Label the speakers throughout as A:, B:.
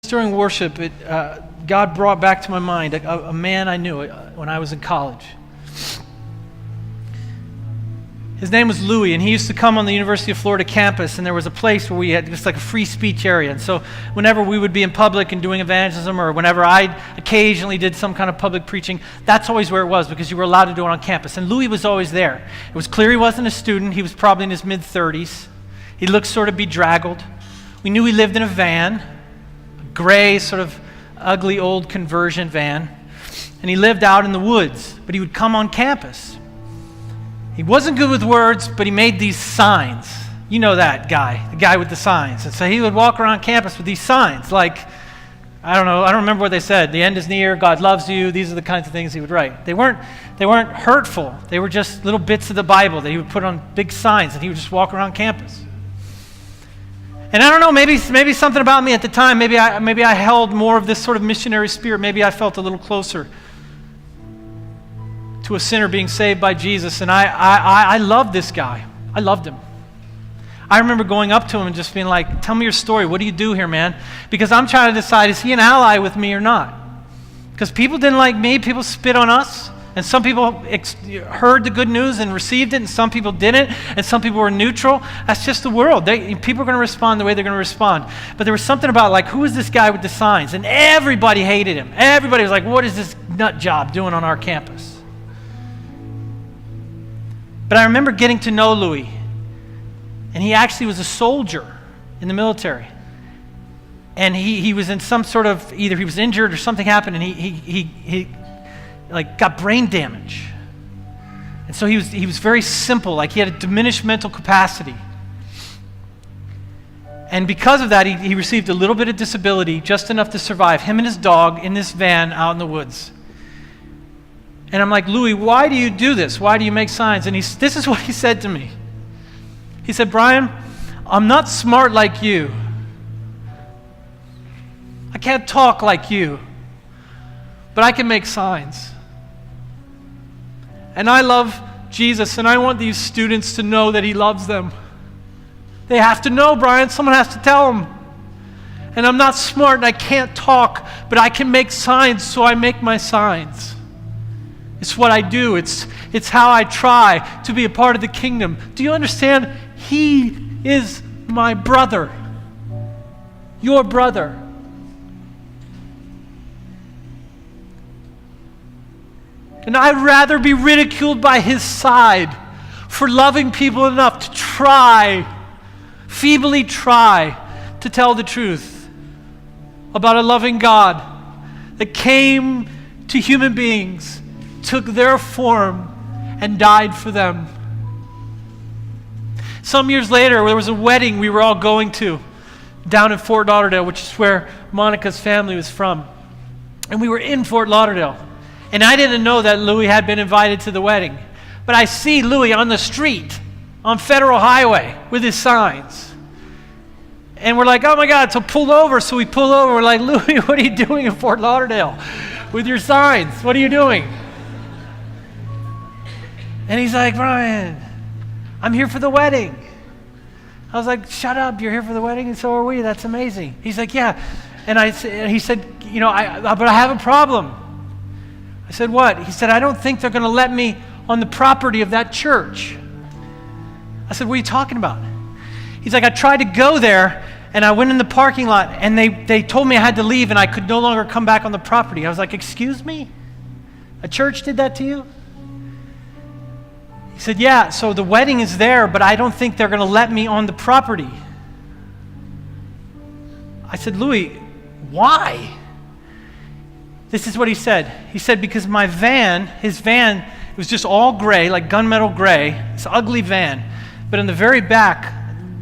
A: During worship, God brought back to my mind a man I knew when I was in college. His name was Louie, and he used to come on the University of Florida campus, and there was a place where we had just like a free speech area. And so whenever we would be in public and doing evangelism, or whenever I occasionally did some kind of public preaching, that's always where it was, because you were allowed to do it on campus. And Louie was always there. It was clear he wasn't a student. He was probably in his mid-30s. He looked sort of bedraggled. We knew he lived in a van, a gray, sort of ugly old conversion van, and he lived out in the woods, but he would come on campus. He wasn't good with words, but he made these signs. You know that guy, the guy with the signs. And so he would walk around campus with these signs, like, I don't remember what they said. The end is near, God loves you. These are the kinds of things he would write. They weren't hurtful. They were just little bits of the Bible that he would put on big signs, and he would just walk around campus. And I don't know, maybe something about me at the time, maybe I held more of this sort of missionary spirit. Maybe I felt a little closer to a sinner being saved by Jesus. And I loved this guy. I loved him. I remember going up to him and just being like, tell me your story. What do you do here, man? Because I'm trying to decide, is he an ally with me or not? Because people didn't like me. People spit on us. And some people heard the good news and received it, and some people didn't, and some people were neutral. That's just the world. People are going to respond the way they're going to respond. But there was something about, like, who is this guy with the signs? And everybody hated him. Everybody was like, what is this nut job doing on our campus? But I remember getting to know Louie, and he actually was a soldier in the military. And he was in some sort of, either he was injured or something happened, and he got brain damage. And so he was very simple, like he had a diminished mental capacity. And because of that, he received a little bit of disability, just enough to survive, him and his dog in this van out in the woods. And I'm like, Louie, why do you do this? Why do you make signs? And this is what he said to me. He said, Brian, I'm not smart like you. I can't talk like you, but I can make signs. And I love Jesus, and I want these students to know that he loves them. They have to know, Brian. Someone has to tell them. And I'm not smart, and I can't talk, but I can make signs, so I make my signs. It's what I do. It's how I try to be a part of the kingdom. Do you understand? He is my brother. Your brother. And I'd rather be ridiculed by his side for loving people enough to feebly try to tell the truth about a loving God that came to human beings, took their form, and died for them. Some years later, there was a wedding we were all going to down in Fort Lauderdale, which is where Monica's family was from. And we were in Fort Lauderdale. And I didn't know that Louie had been invited to the wedding. But I see Louie on the street, on Federal Highway, with his signs. And we're like, oh my God, so pull over. So we pull over. We're like, Louie, what are you doing in Fort Lauderdale with your signs? What are you doing? And he's like, Brian, I'm here for the wedding. I was like, shut up, you're here for the wedding? And so are we. That's amazing. He's like, yeah. And he said, but I have a problem. I said, what? He said, I don't think they're going to let me on the property of that church. I said, what are you talking about? He's like, I tried to go there, and I went in the parking lot, and they told me I had to leave, and I could no longer come back on the property. I was like, excuse me? A church did that to you? He said, yeah, so the wedding is there, but I don't think they're going to let me on the property. I said, Louie, why? This is what he said. He said, because his van, it was just all gray, like gunmetal gray, this ugly van. But in the very back,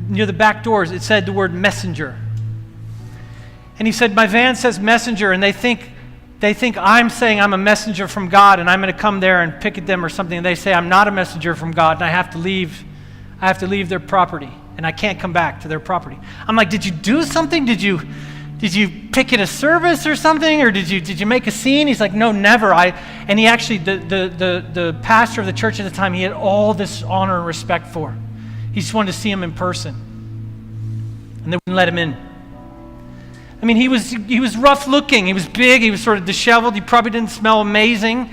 A: near the back doors, it said the word messenger. And he said, my van says messenger, and they think I'm saying I'm a messenger from God, and I'm going to come there and picket them or something, and they say I'm not a messenger from God, and I have to leave their property, and I can't come back to their property. I'm like, did you do something? Did you picket a service or something, or did you make a scene? He's like, no, never. And he actually, the pastor of the church at the time, he had all this honor and respect for. He just wanted to see him in person, and they wouldn't let him in. I mean, he was rough looking. He was big. He was sort of disheveled. He probably didn't smell amazing.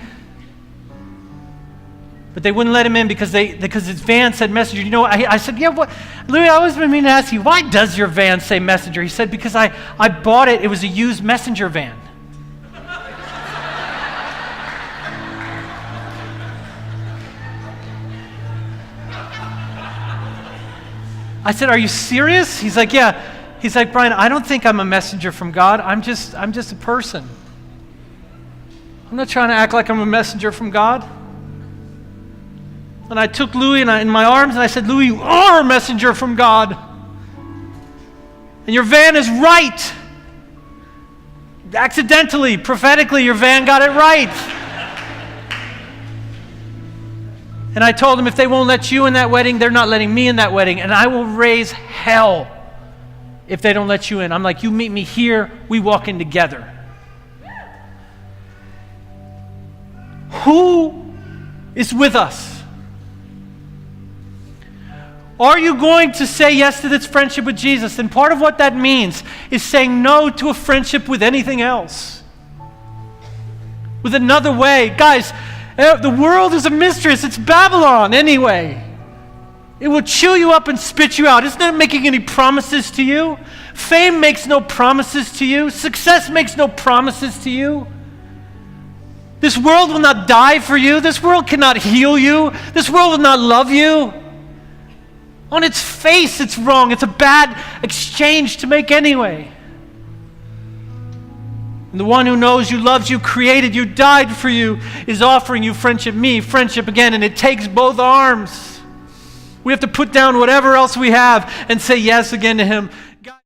A: But they wouldn't let him in because his van said messenger. You know, I said, yeah, what? Louie, I always been meaning to ask you, why does your van say messenger? He said, because I bought it. It was a used messenger van. I said, are you serious? He's like, yeah. He's like, Brian, I don't think I'm a messenger from God. I'm just a person. I'm not trying to act like I'm a messenger from God. And I took Louie in my arms and I said, Louie, you are a messenger from God. And your van is right. Accidentally, prophetically, your van got it right. And I told him, if they won't let you in that wedding, they're not letting me in that wedding. And I will raise hell if they don't let you in. I'm like, you meet me here, we walk in together. Who is with us? Are you going to say yes to this friendship with Jesus? And part of what that means is saying no to a friendship with anything else. With another way. Guys, the world is a mistress. It's Babylon anyway. It will chew you up and spit you out. It's not making any promises to you. Fame makes no promises to you. Success makes no promises to you. This world will not die for you. This world cannot heal you. This world will not love you. On its face, it's wrong. It's a bad exchange to make anyway. And the one who knows you, loves you, created you, died for you, is offering you friendship, me, friendship again, and it takes both arms. We have to put down whatever else we have and say yes again to him. God,